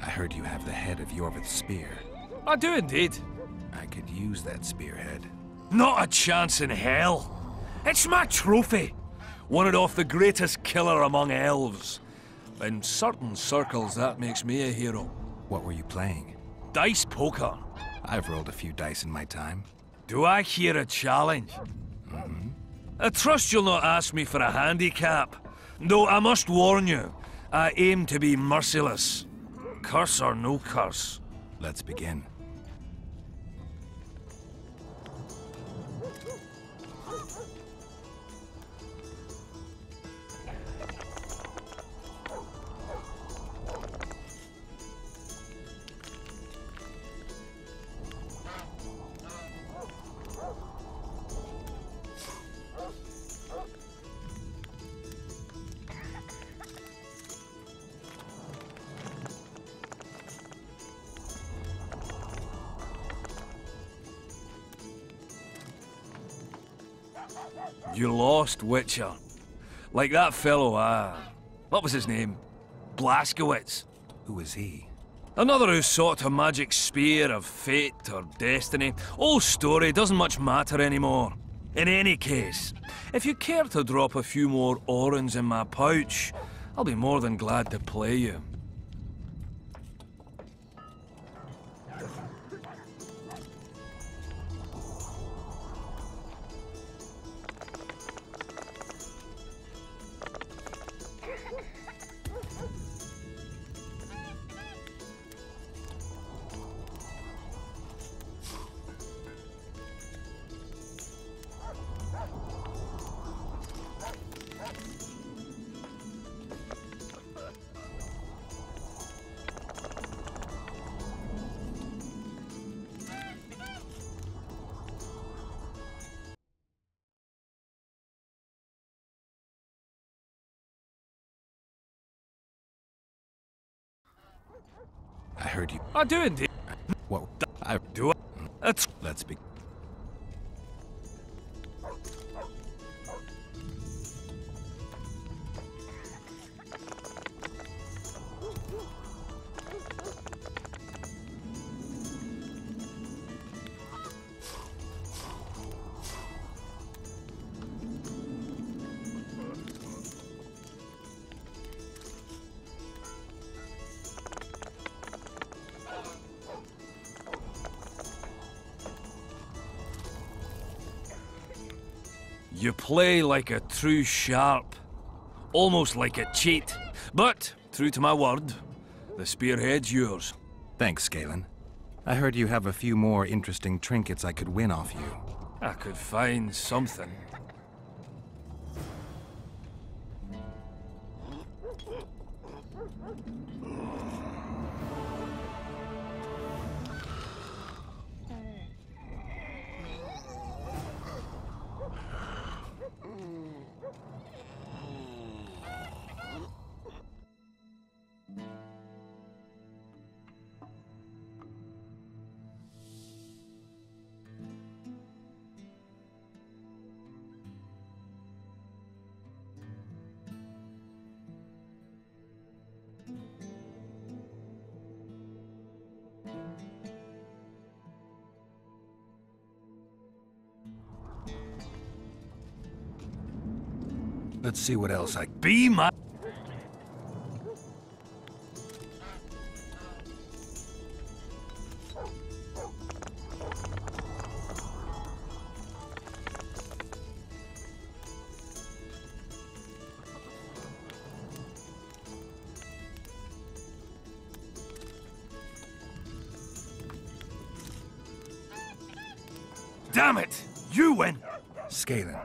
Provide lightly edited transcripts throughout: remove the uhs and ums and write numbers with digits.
I heard you have the head of Yorvith's spear. I do indeed. I could use that spearhead. Not a chance in hell. It's my trophy. Won it off the greatest killer among elves. In certain circles, that makes me a hero. What were you playing? Dice poker. I've rolled a few dice in my time. Do I hear a challenge? Mm-hmm. I trust you'll not ask me for a handicap. Though I must warn you, I aim to be merciless. Curse or no curse. Let's begin. You lost, Witcher. Like that fellow, what was his name? Blaskowitz. Who is he? Another who sought a magic spear of fate or destiny. Old story, doesn't much matter anymore. In any case, if you care to drop a few more orens in my pouch, I'll be more than glad to play you. I heard you. I do indeed. What? I do. Let's be. You play like a true sharp. Almost like a cheat. But, true to my word, the spearhead's yours. Thanks, Galen. I heard you have a few more interesting trinkets I could win off you. I could find something. Let's see what else I... Be my... Damn it! You win! Scalen,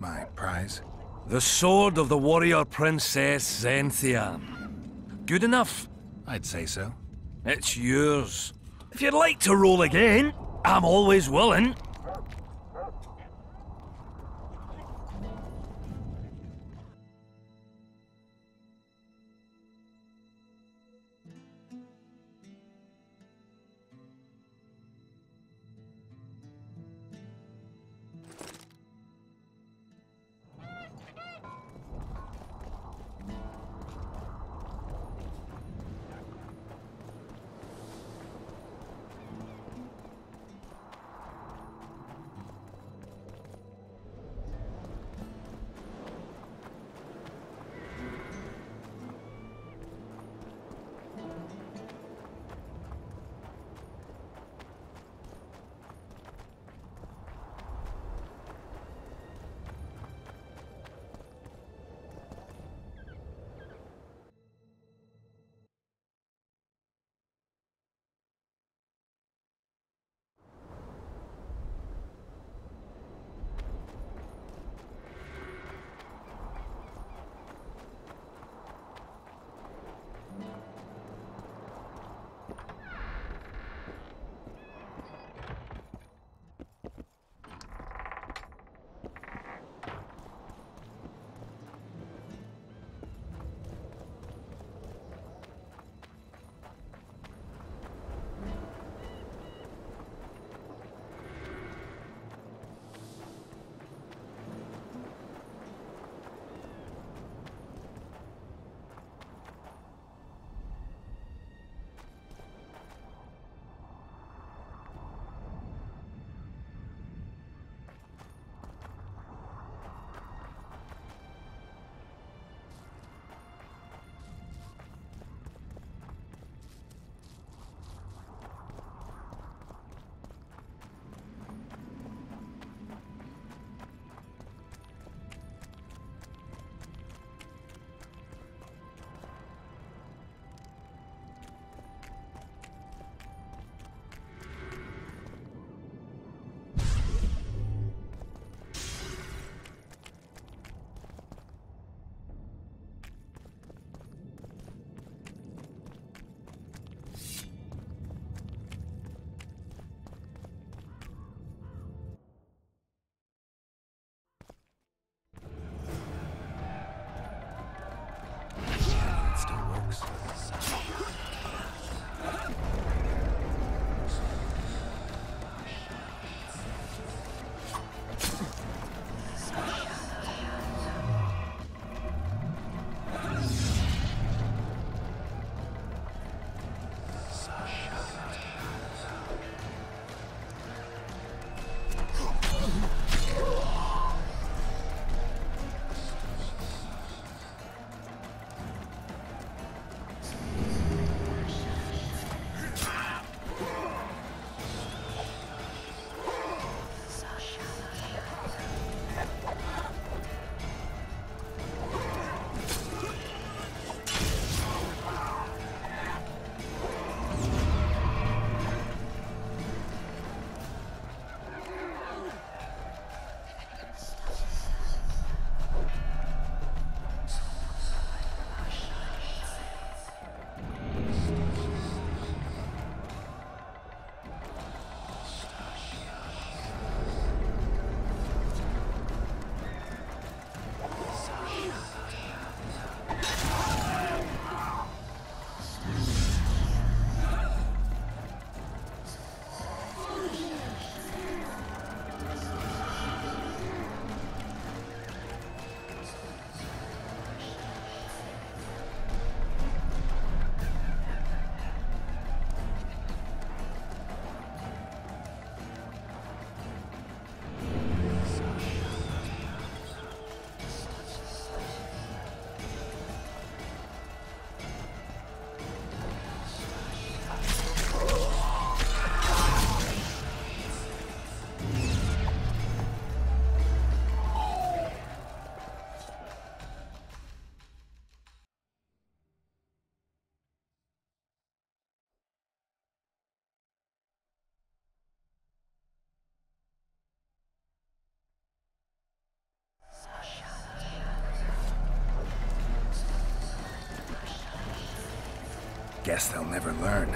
my prize. The sword of the warrior princess Zenthia. Good enough? I'd say so. It's yours. If you'd like to roll again, I'm always willing. Guess they'll never learn.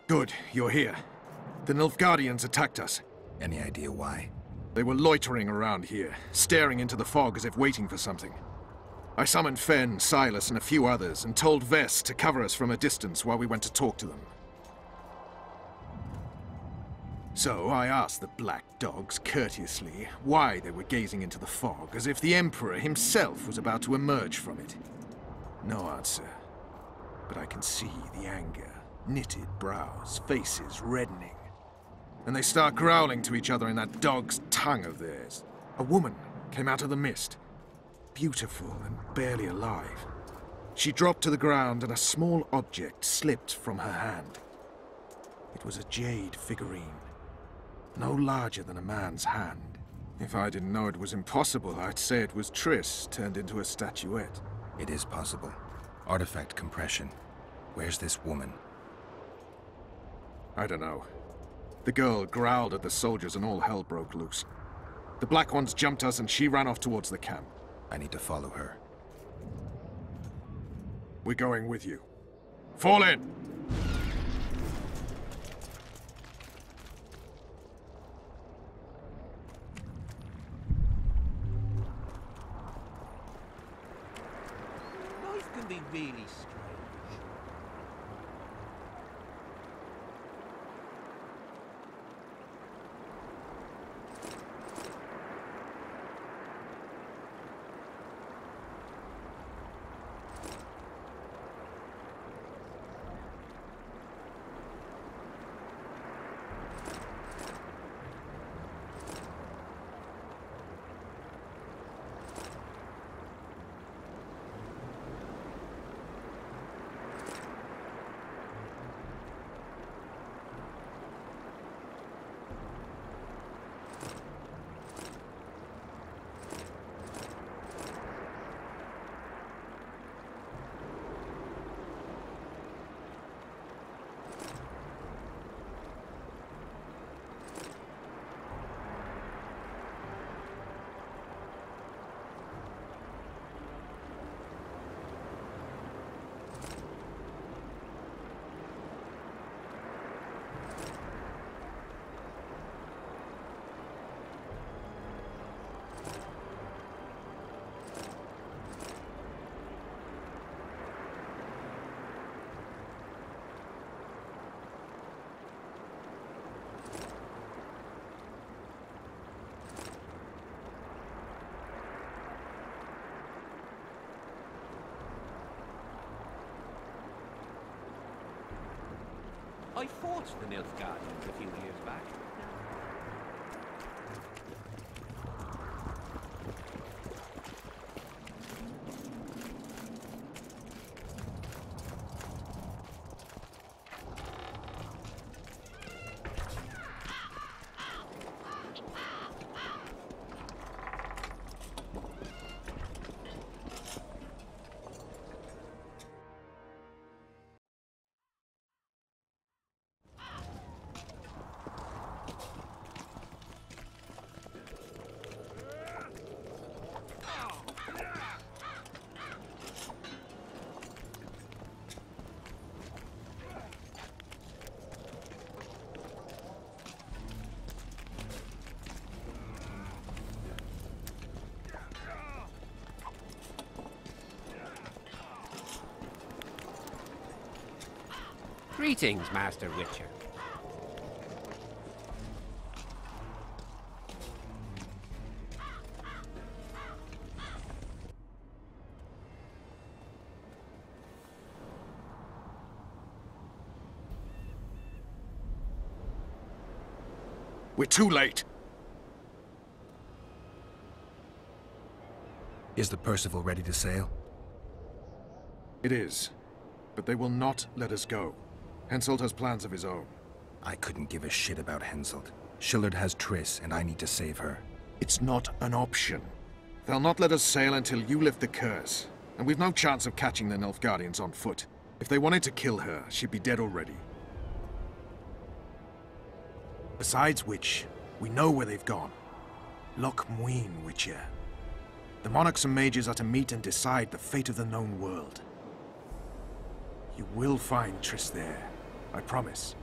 Good, you're here. The Nilfgaardians attacked us. Any idea why? They were loitering around here, staring into the fog as if waiting for something. I summoned Fen, Silas, and a few others, and told Vess to cover us from a distance while we went to talk to them. So I asked the black dogs courteously why they were gazing into the fog, as if the Emperor himself was about to emerge from it. No answer. But I can see the anger. Knitted brows, faces reddening. And they start growling to each other in that dog's tongue of theirs. A woman came out of the mist, beautiful and barely alive. She dropped to the ground and a small object slipped from her hand. It was a jade figurine, no larger than a man's hand. If I didn't know it was impossible, I'd say it was Triss turned into a statuette. It is possible. Artifact compression. Where's this woman? I don't know. The girl growled at the soldiers and all hell broke loose. The Black Ones jumped us and she ran off towards the camp. I need to follow her. We're going with you. Fall in! Life can be really strange. I fought the Nilfgaardians a few years back. Greetings, Master Witcher. We're too late. Is the Percival ready to sail? It is. But they will not let us go. Henselt has plans of his own. I couldn't give a shit about Henselt. Shillard has Triss, and I need to save her. It's not an option. They'll not let us sail until you lift the curse. And we've no chance of catching the Nilfgaardians on foot. If they wanted to kill her, she'd be dead already. Besides which, we know where they've gone. Loch Muin, Witcher. The monarchs and mages are to meet and decide the fate of the known world. You will find Triss there, I promise.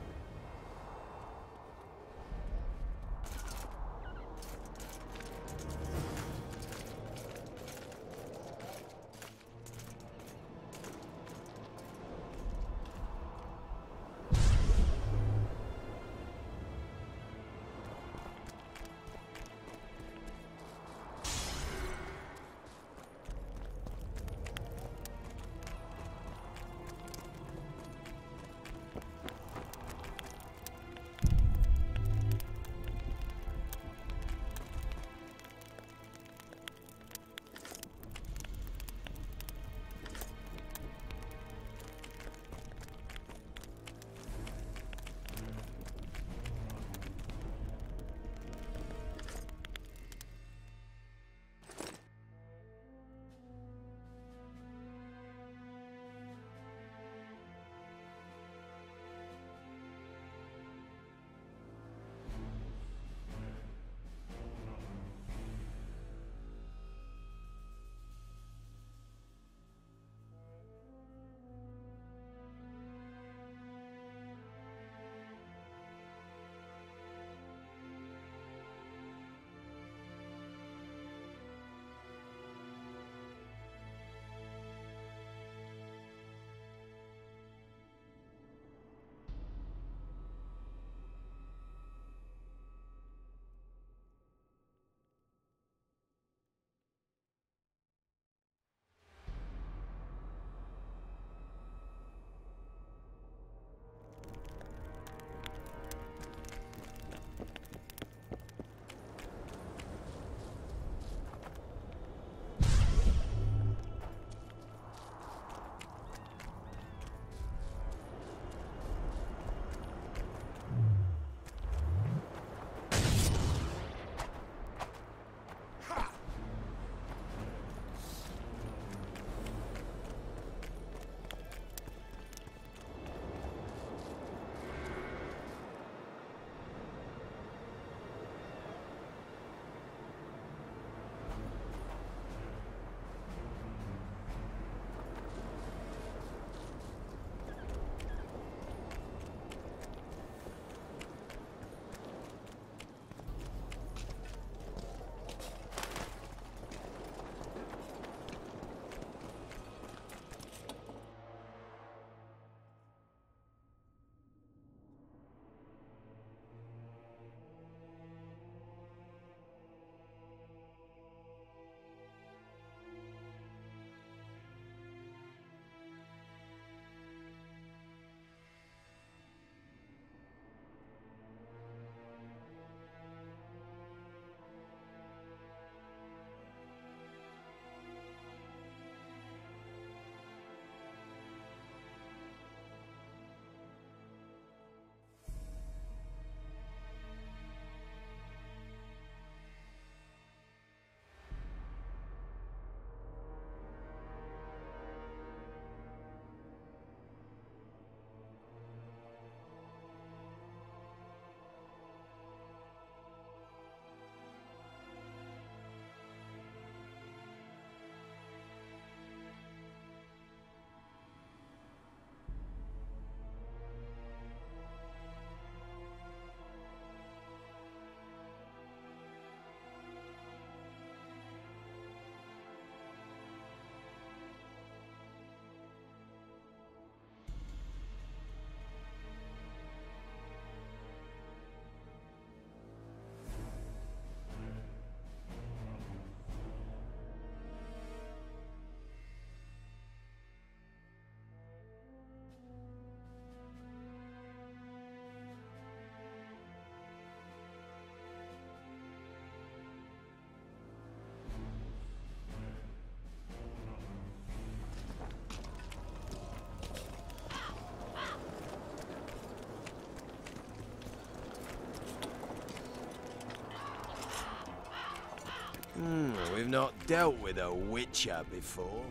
We've not dealt with a witcher before.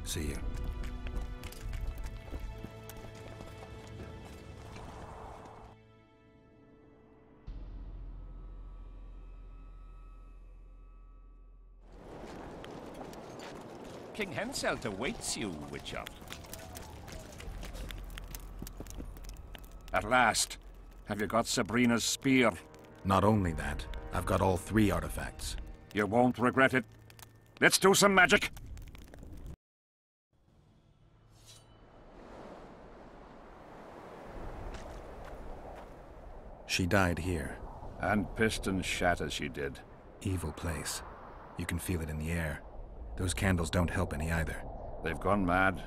See you. King Henselt awaits you, Witcher. At last. Have you got Sabrina's spear? Not only that, I've got all 3 artifacts. You won't regret it. Let's do some magic! She died here. And piston shat as she did. Evil place. You can feel it in the air. Those candles don't help any either. They've gone mad.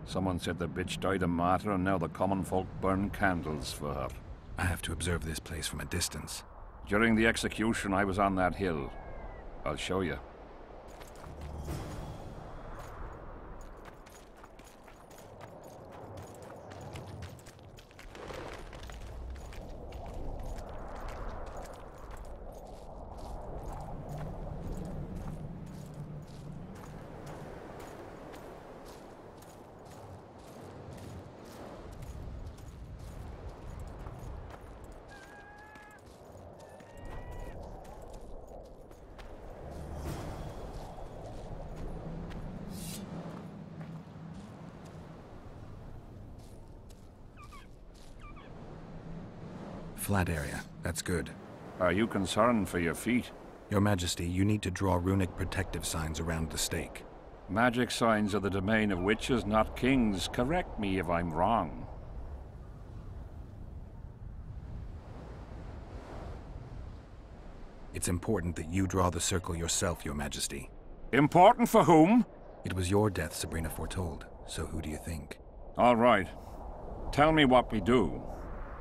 Someone said the bitch died a martyr and now the common folk burn candles for her. I have to observe this place from a distance. During the execution, I was on that hill. I'll show you. Flat area. That's good. Are you concerned for your feet? Your Majesty, you need to draw runic protective signs around the stake. Magic signs are the domain of witches, not kings. Correct me if I'm wrong. It's important that you draw the circle yourself, Your Majesty. Important for whom? It was your death Sabrina foretold, so who do you think? All right. Tell me what we do.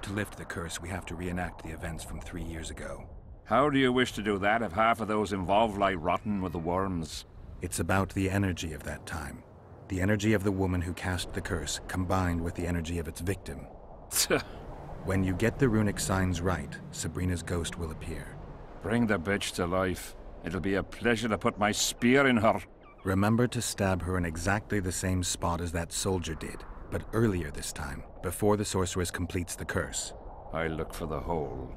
To lift the curse, we have to reenact the events from 3 years ago. How do you wish to do that if half of those involved lie rotten with the worms? It's about the energy of that time. The energy of the woman who cast the curse, combined with the energy of its victim. When you get the runic signs right, Sabrina's ghost will appear. Bring the bitch to life. It'll be a pleasure to put my spear in her. Remember to stab her in exactly the same spot as that soldier did, but earlier this time, before the sorceress completes the curse. I look for the hole.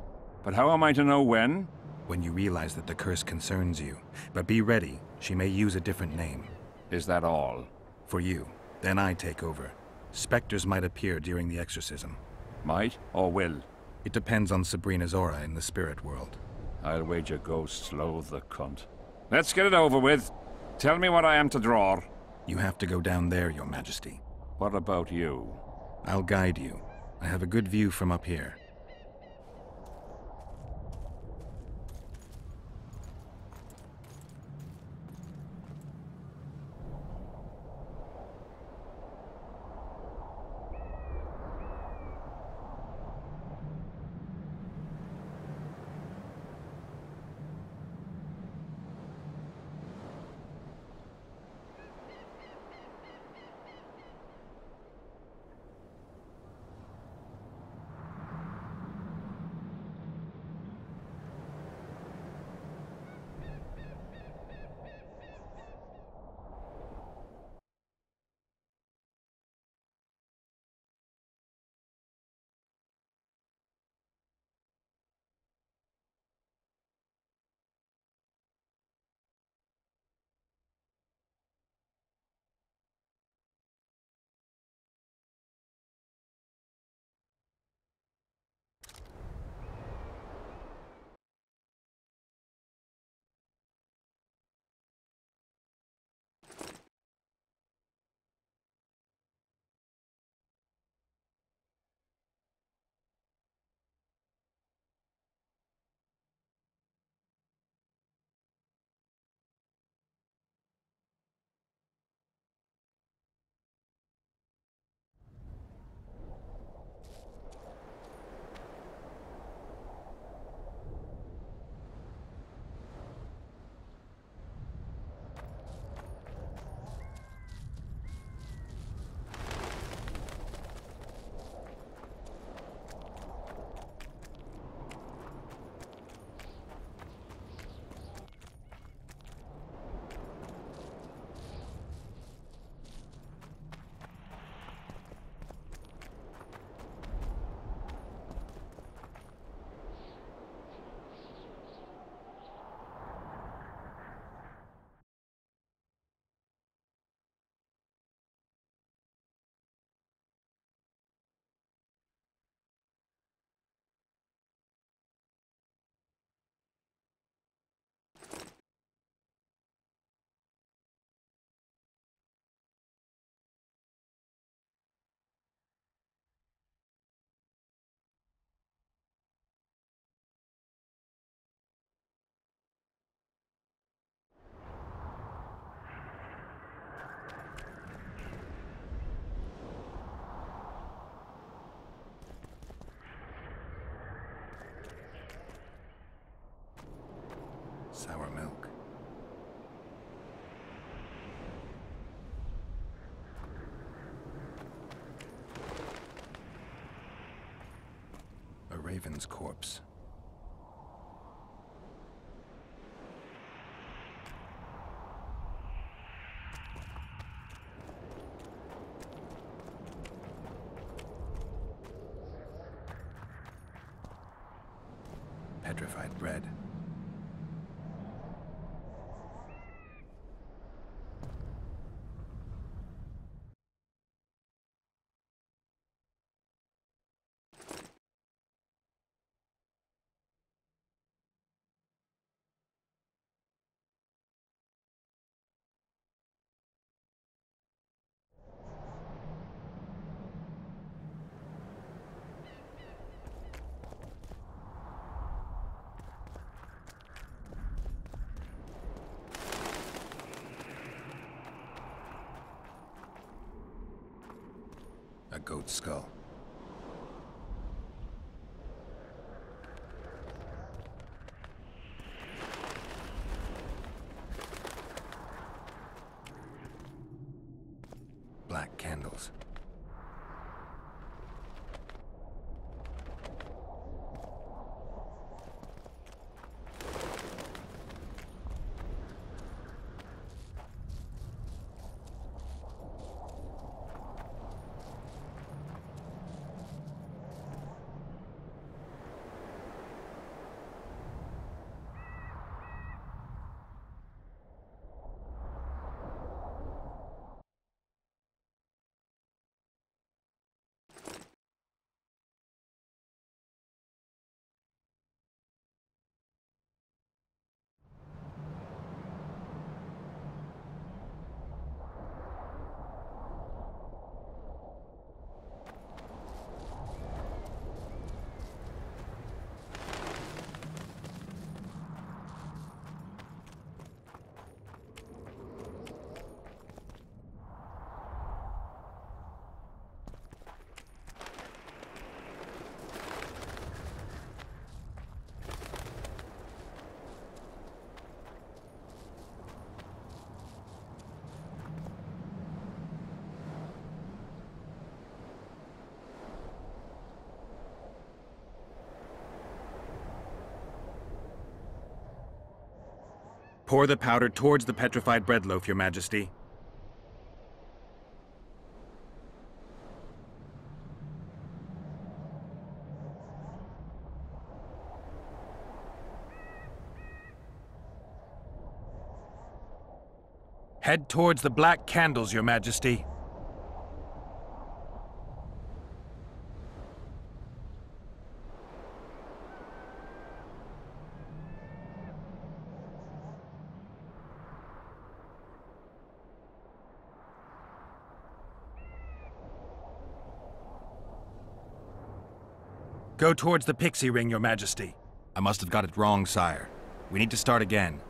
But how am I to know when? When you realize that the curse concerns you. But be ready, she may use a different name. Is that all? For you. Then I take over. Spectres might appear during the exorcism. Might or will? It depends on Sabrina's aura in the spirit world. I'll wager ghosts loathe the cunt. Let's get it over with. Tell me what I am to draw. You have to go down there, Your Majesty. What about you? I'll guide you. I have a good view from up here. Sour milk. A raven's corpse. Petrified bread. A goat's skull. Black candles. Pour the powder towards the petrified bread loaf, Your Majesty. Head towards the black candles, Your Majesty. Go towards the pixie ring, Your Majesty. I must have got it wrong, sire. We need to start again.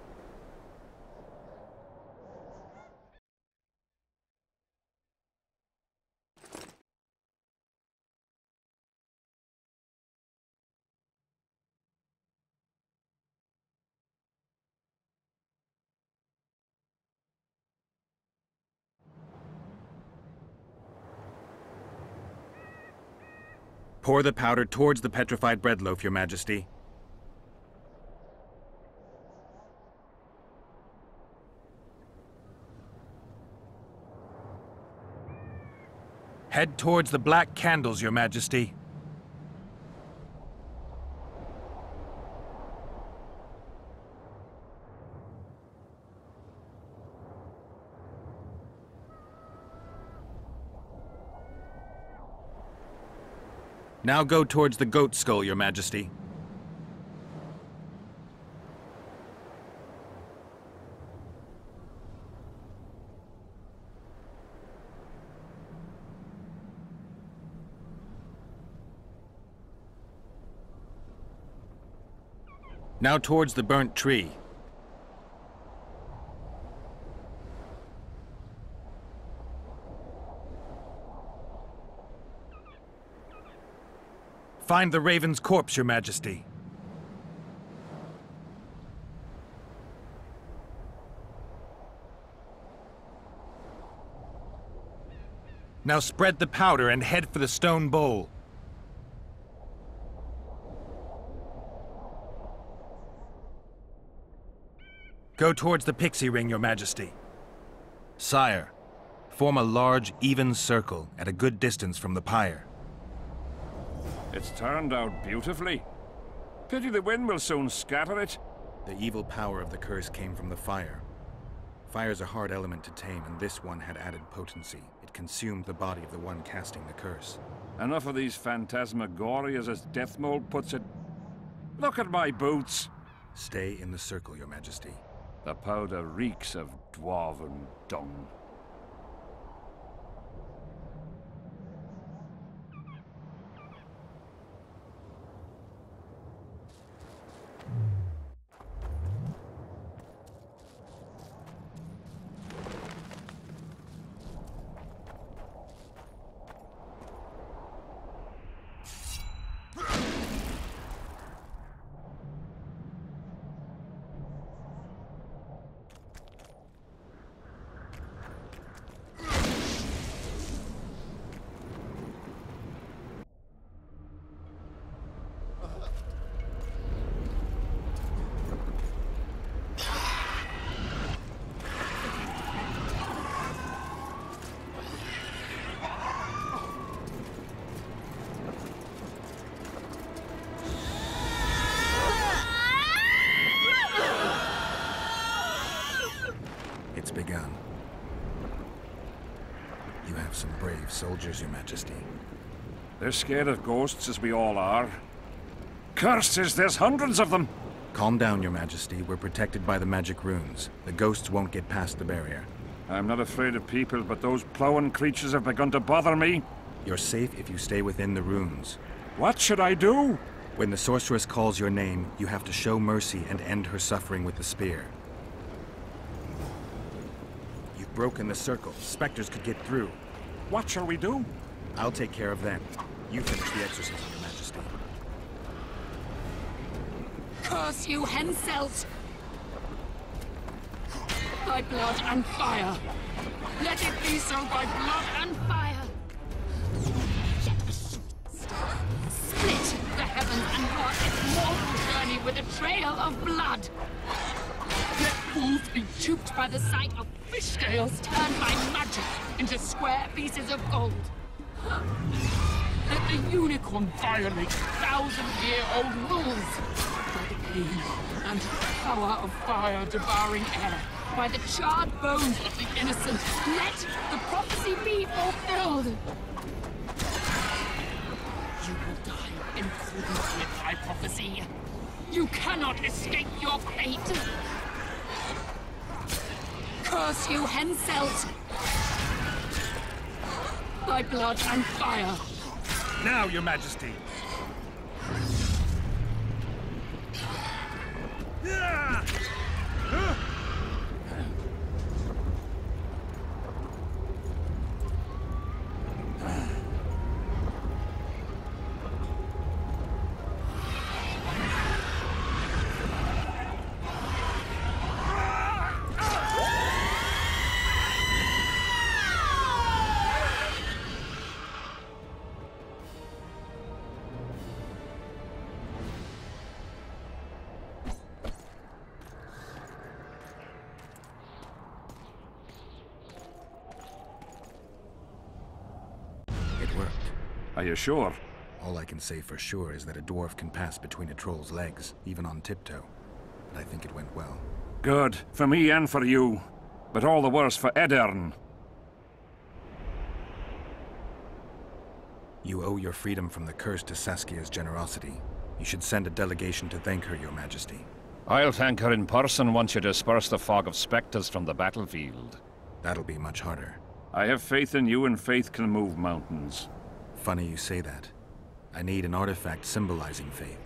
Pour the powder towards the petrified bread loaf, Your Majesty. Head towards the black candles, Your Majesty. Now go towards the goat skull, Your Majesty. Now towards the burnt tree. Find the raven's corpse, Your Majesty. Now spread the powder and head for the stone bowl. Go towards the pixie ring, Your Majesty. Sire, form a large, even circle at a good distance from the pyre. It's turned out beautifully. Pity the wind will soon scatter it. The evil power of the curse came from the fire. Fire's a hard element to tame, and this one had added potency. It consumed the body of the one casting the curse. Enough of these phantasmagorias, as Deathmold puts it. Look at my boots. Stay in the circle, Your Majesty. The powder reeks of dwarven dung. It's begun. You have some brave soldiers, Your Majesty. They're scared of ghosts, as we all are. Curses, there's hundreds of them! Calm down, Your Majesty. We're protected by the magic runes. The ghosts won't get past the barrier. I'm not afraid of people, but those plowing creatures have begun to bother me. You're safe if you stay within the runes. What should I do? When the sorceress calls your name, you have to show mercy and end her suffering with the spear. You've broken the circle. Spectres could get through. What shall we do? I'll take care of them. You finish the exorcism, Your Majesty. Curse you, Henselt! By blood and fire! Let it be so by blood and fire! Let the split the heavens and mark its mortal journey with a trail of blood! Let fools be duped by the sight of fish scales turned by magic into square pieces of gold! Let the unicorn violate thousand-year-old rules! By the pain and power of fire devouring air, by the charred bones of the innocent, let the prophecy be fulfilled! You will die in accordance with my prophecy. You cannot escape your fate! Curse you, Henselt! By blood and fire! Now, Your Majesty! It worked. Are you sure? All I can say for sure is that a dwarf can pass between a troll's legs, even on tiptoe. But I think it went well. Good. For me and for you. But all the worse for Edern. You owe your freedom from the curse to Saskia's generosity. You should send a delegation to thank her, Your Majesty. I'll thank her in person once you disperse the fog of spectres from the battlefield. That'll be much harder. I have faith in you, and faith can move mountains. Funny you say that. I need an artifact symbolizing faith.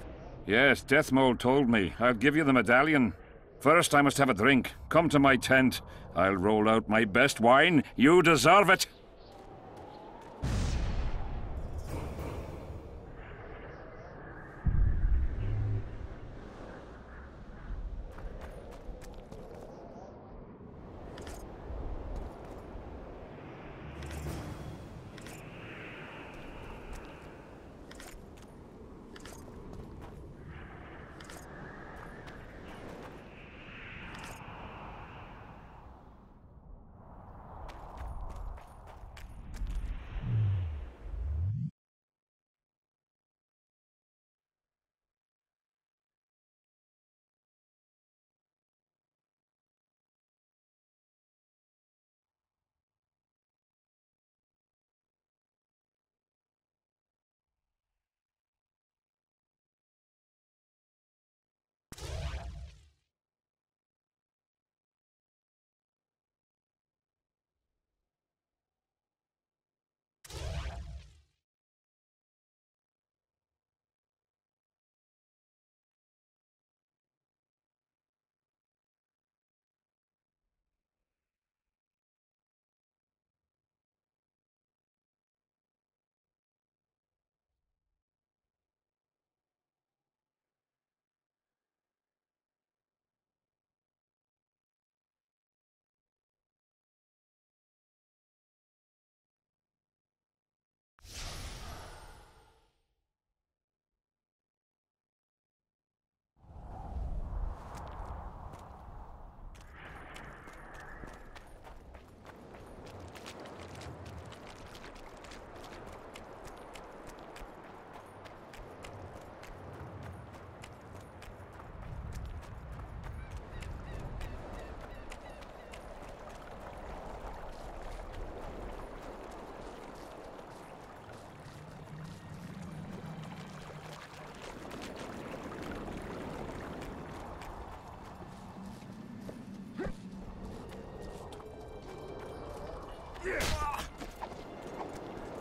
Yes, Deathmold told me. I'll give you the medallion. First, I must have a drink. Come to my tent. I'll roll out my best wine. You deserve it!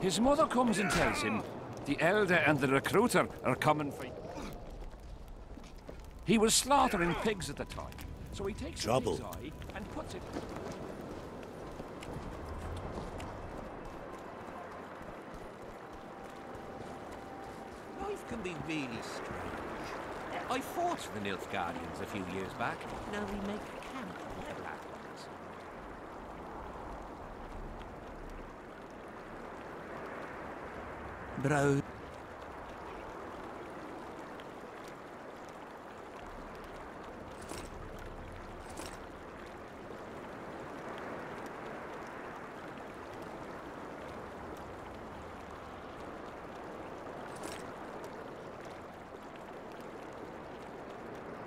His mother comes and tells him the elder and the recruiter are coming for... He was slaughtering pigs at the time, so he takes a pig's eye and puts it... Life can be really strange. I fought the Nilfgaardians a few years back. Now we make camp with the Black Ones. Bro.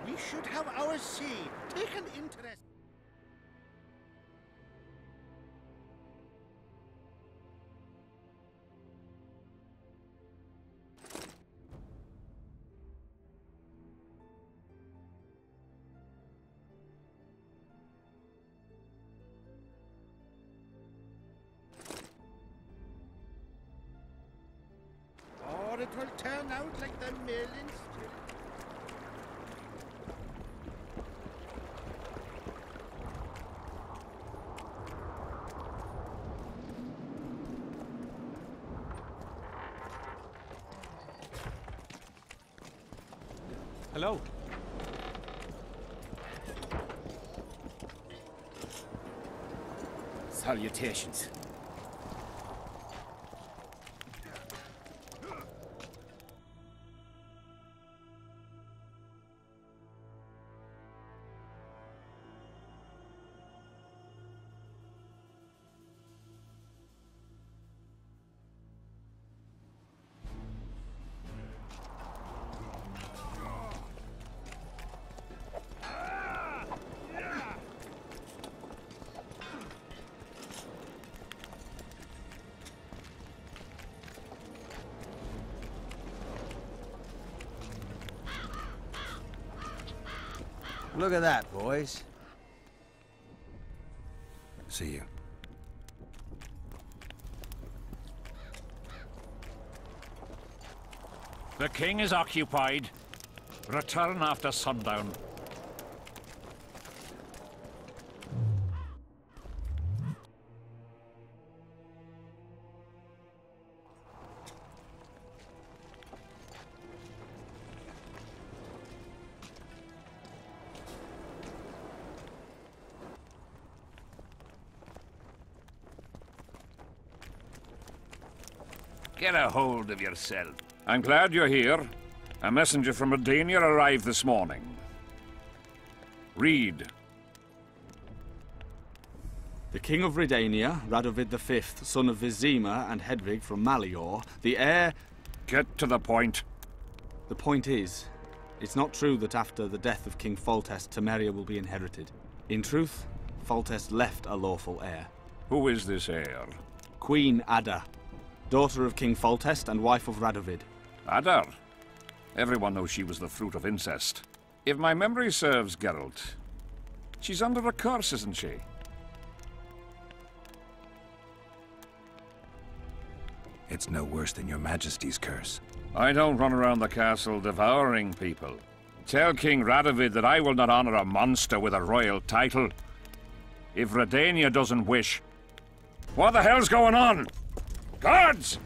We should have our sea. Take an interest. Or it will turn out like the Merlin's. Hello. Salutations. Look at that, boys. See you. The king is occupied. Return after sundown. Get a hold of yourself. I'm glad you're here. A messenger from Redania arrived this morning. Read. The King of Redania, Radovid V, son of Vizima and Hedvig from Malior, the heir... Get to the point. The point is, it's not true that after the death of King Foltest, Temeria will be inherited. In truth, Foltest left a lawful heir. Who is this heir? Queen Ada, daughter of King Foltest and wife of Radovid. Ada? Everyone knows she was the fruit of incest. If my memory serves, Geralt, she's under a curse, isn't she? It's no worse than your Majesty's curse. I don't run around the castle devouring people. Tell King Radovid that I will not honor a monster with a royal title. If Redania doesn't wish... What the hell's going on? Guards!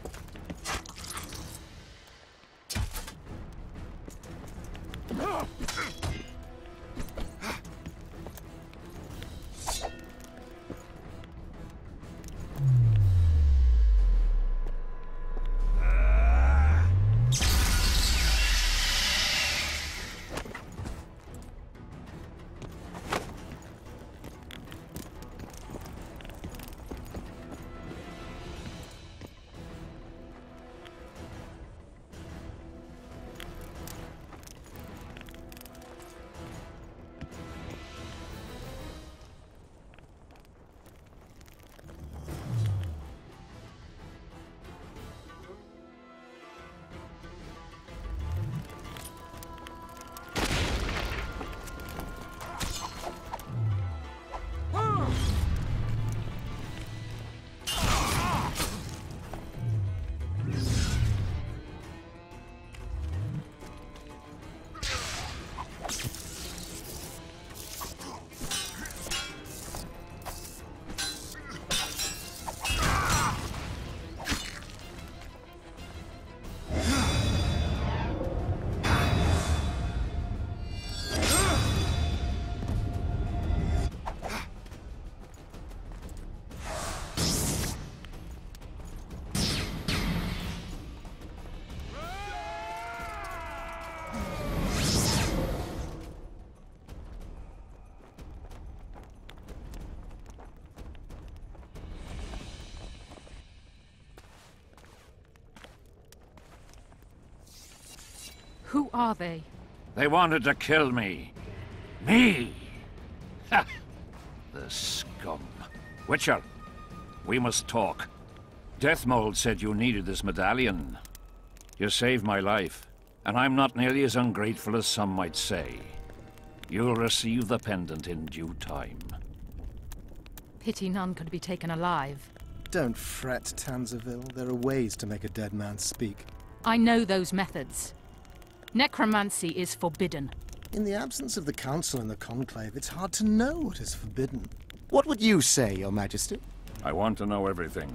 are they? They wanted to kill me. Me! Ha! The scum. Witcher, we must talk. Deathmold said you needed this medallion. You saved my life, and I'm not nearly as ungrateful as some might say. You'll receive the pendant in due time. Pity none could be taken alive. Don't fret, Tanzaville. There are ways to make a dead man speak. I know those methods. Necromancy is forbidden. In the absence of the Council and the Conclave, it's hard to know what is forbidden. What would you say, Your Majesty? I want to know everything.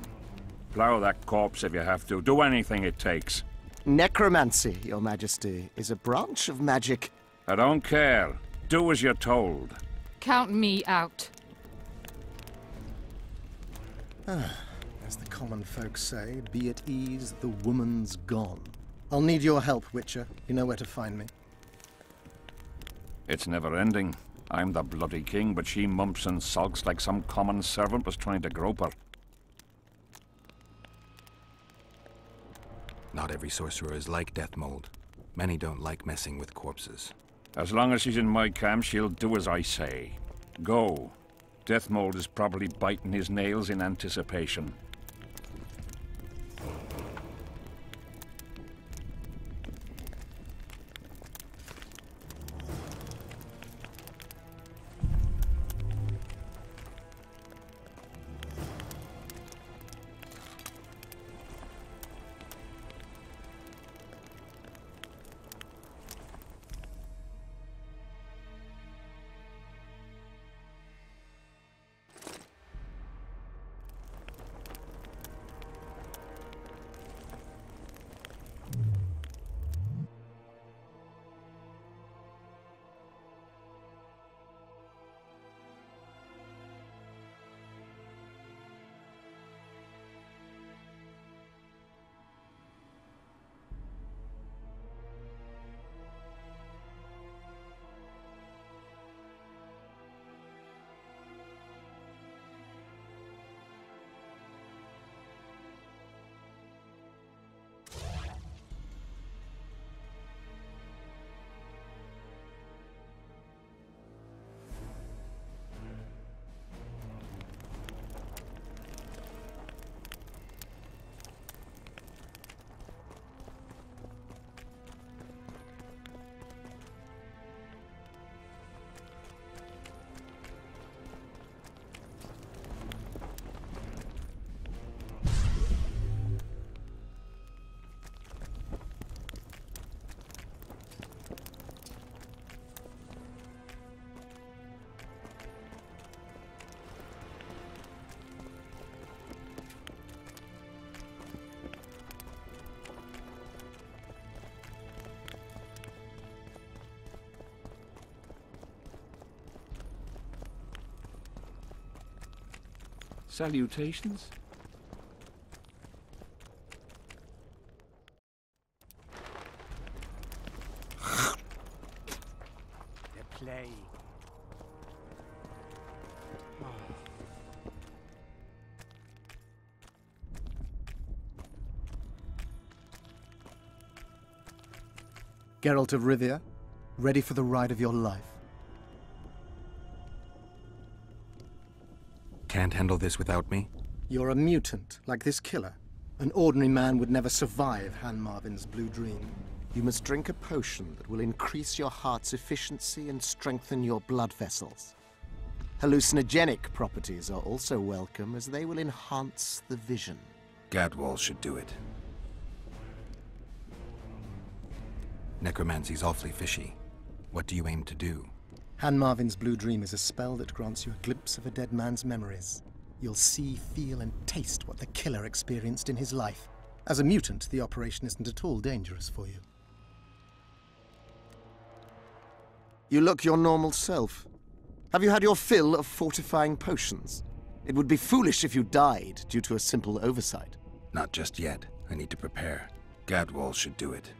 Plow that corpse if you have to. Do anything it takes. Necromancy, Your Majesty, is a branch of magic. I don't care. Do as you're told. Count me out. As the common folk say, be at ease, the woman's gone. I'll need your help, Witcher. You know where to find me. It's never ending. I'm the bloody king, but she mumps and sulks like some common servant was trying to grope her. Not every sorcerer is like Deathmold. Many don't like messing with corpses. As long as she's in my camp, she'll do as I say. Go. Deathmold is probably biting his nails in anticipation. Salutations? The plague. Geralt of Rivia, ready for the ride of your life. Can't handle this without me? You're a mutant, like this killer. An ordinary man would never survive Han Marvin's blue dream. You must drink a potion that will increase your heart's efficiency and strengthen your blood vessels. Hallucinogenic properties are also welcome, as they will enhance the vision. Gadwall should do it. Necromancy's awfully fishy. What do you aim to do? Han Marvin's blue dream is a spell that grants you a glimpse of a dead man's memories. You'll see, feel, and taste what the killer experienced in his life. As a mutant, the operation isn't at all dangerous for you. You look your normal self. Have you had your fill of fortifying potions? It would be foolish if you died due to a simple oversight. Not just yet. I need to prepare. Gadwall should do it.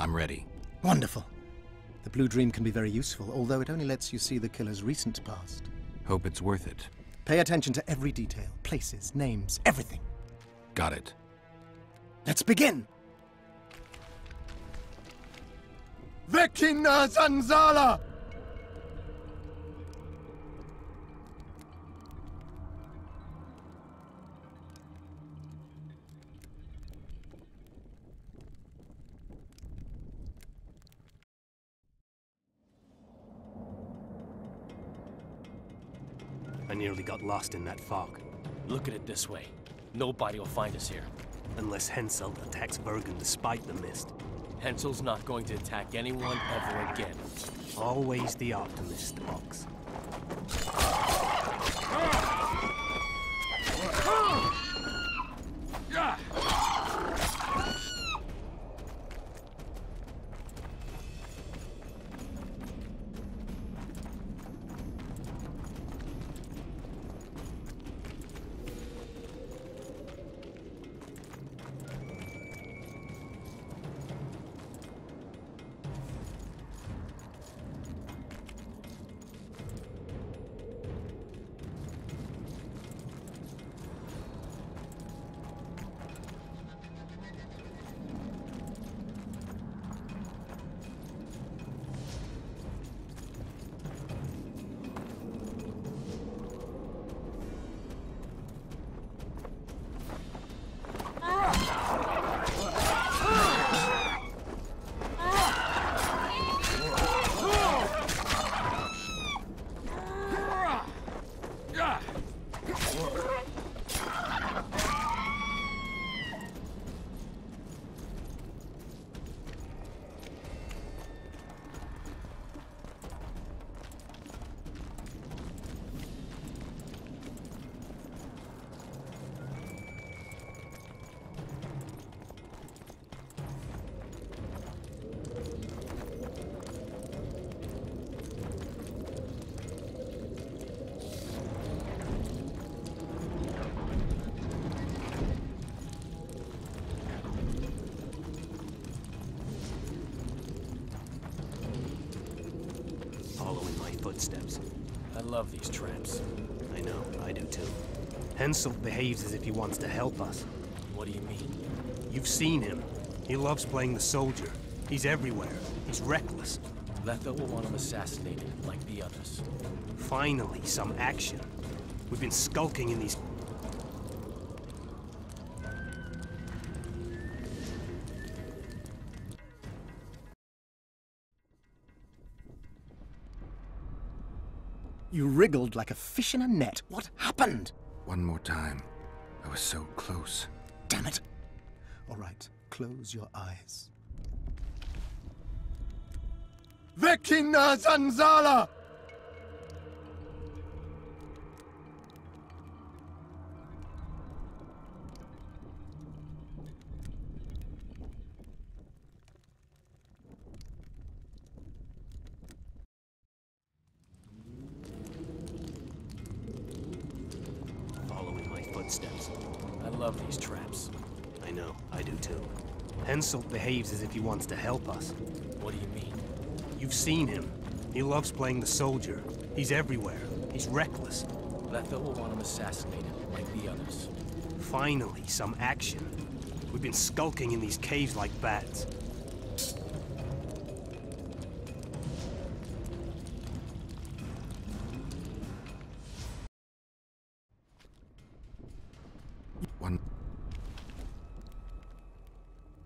I'm ready. Wonderful. The Blue Dream can be very useful, although it only lets you see the killer's recent past. Hope it's worth it. Pay attention to every detail, places, names, everything. Got it. Let's begin! Vecina Zanzala! I nearly got lost in that fog. Look at it this way. Nobody will find us here. Unless Hensel attacks Bergen despite the mist. Hensel's not going to attack anyone ever again. Always the optimist, Ox. Footsteps. I love these traps. I know, I do too. Hensel behaves as if he wants to help us. What do you mean? You've seen him. He loves playing the soldier. He's everywhere. He's reckless. Letha will want him assassinated, like the others. Finally, some action. We've been skulking in these... You wriggled like a fish in a net. What happened? One more time. I was so close. Damn it. All right, close your eyes. Vecina Zanzala! Footsteps. I love these traps. I know, I do too. Hensel behaves as if he wants to help us. What do you mean? You've seen him. He loves playing the soldier. He's everywhere. He's reckless. Letha will want him assassinated, like the others. Finally, some action. We've been skulking in these caves like bats.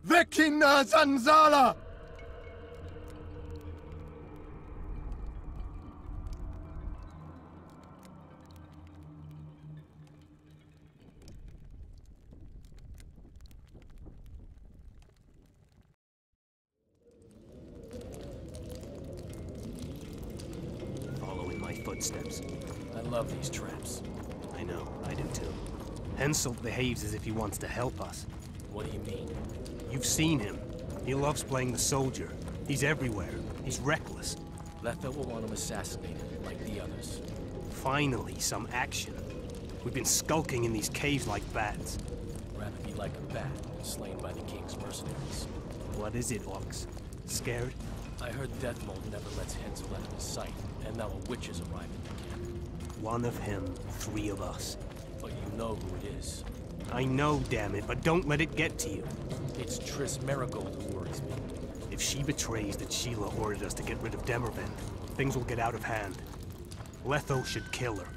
Vecina Zanzala! Following my footsteps. I love these traps. I know, I do too. Hensel behaves as if he wants to help us. What do you mean? You've seen him. He loves playing the soldier. He's everywhere. He's reckless. Letha will want him assassinated, like the others. Finally, some action. We've been skulking in these caves like bats. Rather be like a bat, slain by the king's mercenaries. What is it, Ox? Scared? I heard Deathmold never lets Hensel out of his sight, and now a witch has arrived at the camp. One of him, 3 of us. But you know who it is. I know, damn it, but don't let it get to you. It's Triss Marigold who worries me. If she betrays that Sheila ordered us to get rid of Demerven, things will get out of hand. Letho should kill her.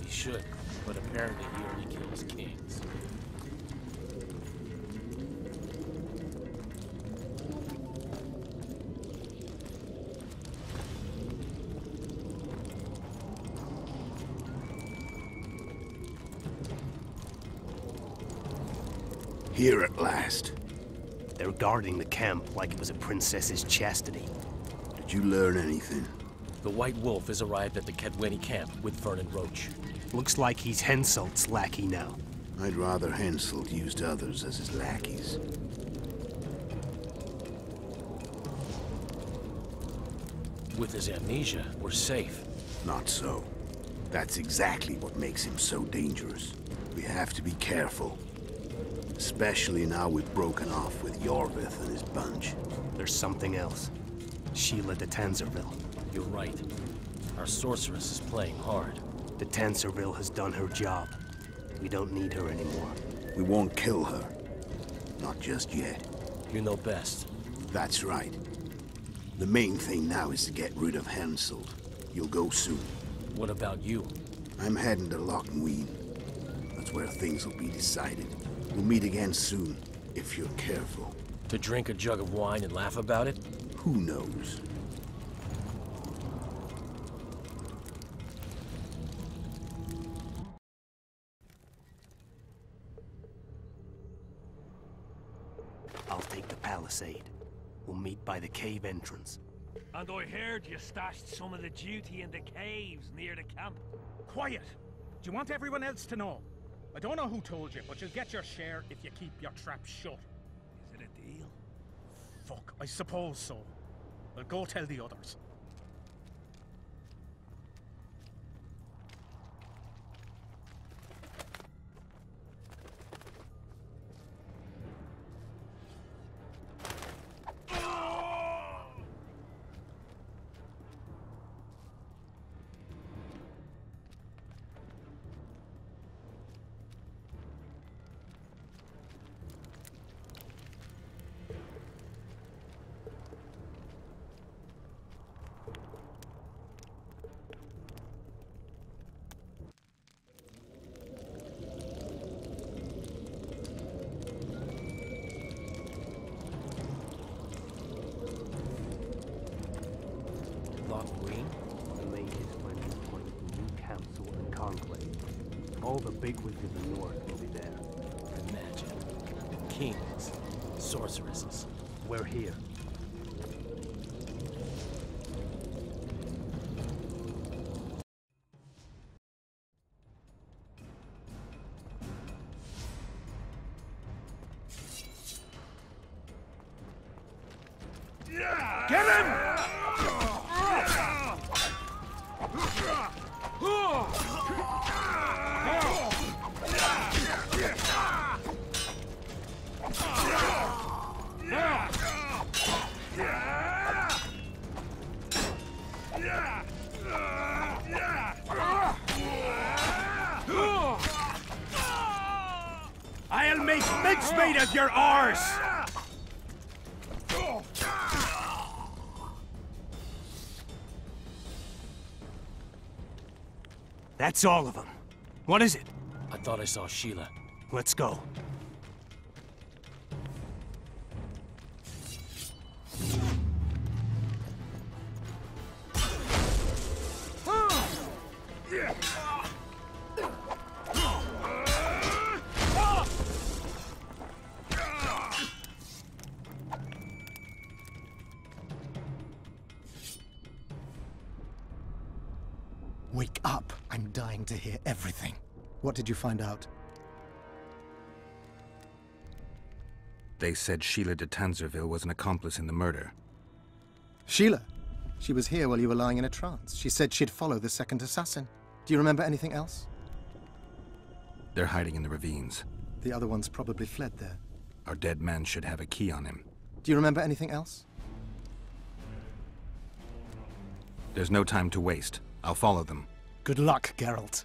He should, but apparently he only kills kings. Here at last. They're guarding the camp like it was a princess's chastity. Did you learn anything? The White Wolf has arrived at the Cadweni camp with Vernon Roche. Looks like he's Henselt's lackey now. I'd rather Henselt used others as his lackeys. With his amnesia, we're safe. Not so. That's exactly what makes him so dangerous. We have to be careful. Especially now we've broken off with Yorvith and his bunch. There's something else. Sheila de Tanserville. You're right. Our sorceress is playing hard. De Tanserville has done her job. We don't need her anymore. We won't kill her. Not just yet. You know best. That's right. The main thing now is to get rid of Henselt. You'll go soon. What about you? I'm heading to Lochmween. That's where things will be decided. We'll meet again soon, if you're careful. To drink a jug of wine and laugh about it? Who knows? I'll take the palisade. We'll meet by the cave entrance. And I heard you stashed some of the duty in the caves near the camp. Quiet! Do you want everyone else to know? I don't know who told you, but you'll get your share if you keep your trap shut. Is it a deal? Fuck, I suppose so. Well, go tell the others. All the bigwigs of the North will be there. Imagine. Kings. Sorceresses. We're here. Get him! I'll make mincemeat of your arse! That's all of them. What is it? I thought I saw Sheila. Let's go. Wake up! I'm dying to hear everything. What did you find out? They said Sheila de Tanserville was an accomplice in the murder. Sheila? She was here while you were lying in a trance. She said she'd follow the second assassin. Do you remember anything else? They're hiding in the ravines. The other ones probably fled there. Our dead man should have a key on him. Do you remember anything else? There's no time to waste. I'll follow them. Good luck, Geralt.